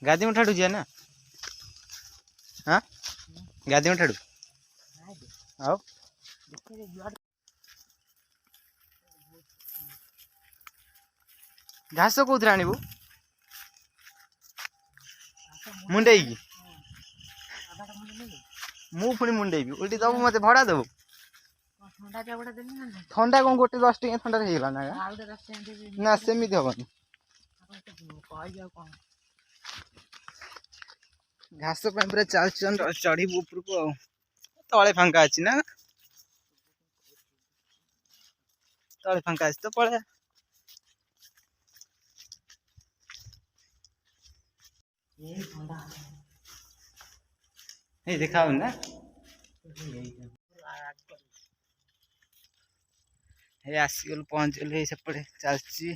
गादी में ठाड़ू जी ना। हाँ गादी में ठाड़ू आओ घास कौन आणबू मुंडे मु पुणी मुंडे उल्टी दबू मत भड़ा देबू ठंडा कौन गोटे 10 टका ठंडा होगा ना सेमती हेनी घास पूरा चल चढ़ू उपरक तले फांका अच्छी ना तले फांका अच्छी तो पड़े देखा ना आसीगल पहुँचल सेपटे चलची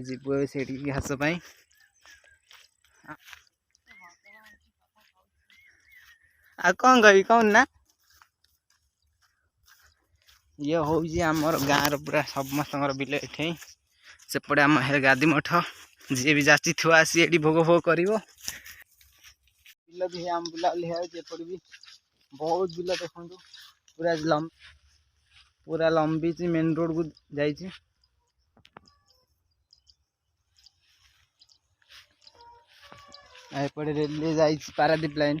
जीव से घास आ कौन कह कौन ना ये हूँ आमर गाँव पूरा समस्त बिल ये सेपटे आम गादी मठ जी भी जाची थुआ सी ये भोग भोग कर बिल भी आम बुलाबुली होपट भी बहुत बिल देखो पूरा लंबी मेन रोड को जाइए एपटे रेलवे जा पारादीप लाइन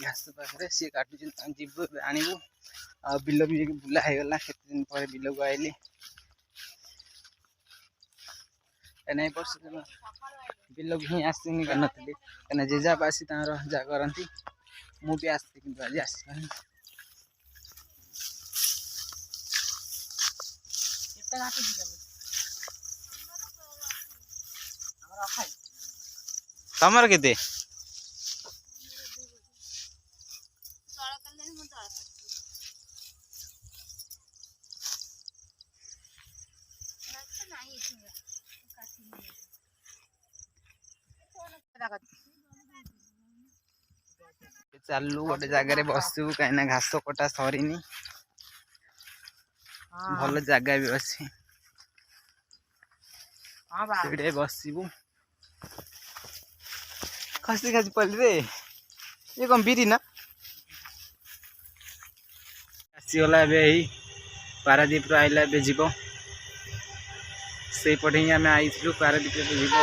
घास पाखे सी काटुच जीव आणबू आ बिल भी बुला हो गला केत दिन पर बिल को आइली वर्ष बिल को ही आसनी नी कहीं जेजा आसी जा करती मुझे आसती कि आज आस तमर के चलू गोटे जगार बसू कहीं घास कटा सरीनी भल जगह भी अच्छी बसबू खसी खसी पड़े रे ये कौन बिरी ना आसीगला पारादीप आइला जीव से पटे ही आम आई पारादीप जीव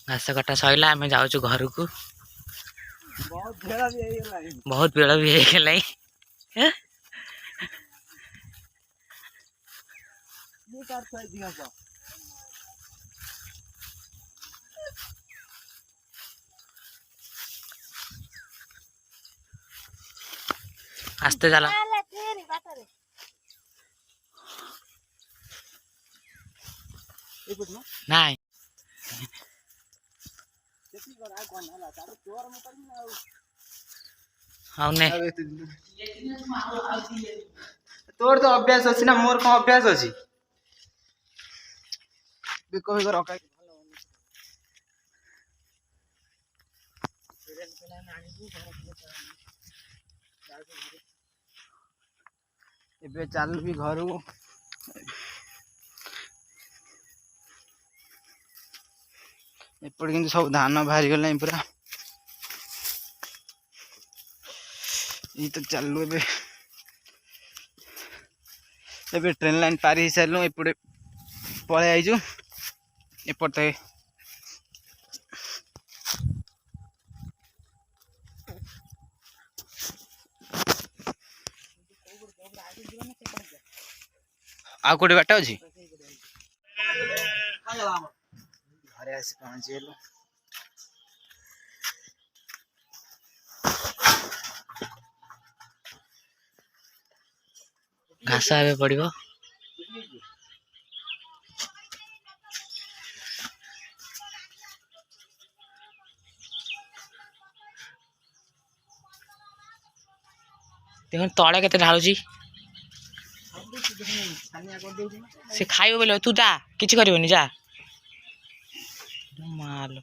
घास कटा सैला आम जाऊँ घर को बहुत बेड़ भी होगला आस्ते चला नहीं तोर तो अभ्यास अच्छी ना मोर कौन अभ्यास अच्छी रखा चल भी घर एपटे कि सब धान बाहरी गला पूरा ये तो चलू ए ट्रेन लाइन पार हो सारू एपटे पलि आईचु एपटे आ कोटे बाट अच्छी घरे आसी पहुँचीगलु घास ए पड़ो देखो तले केते ढालुची से खाइबो बोले तू जा किछ करबोनी जा मालो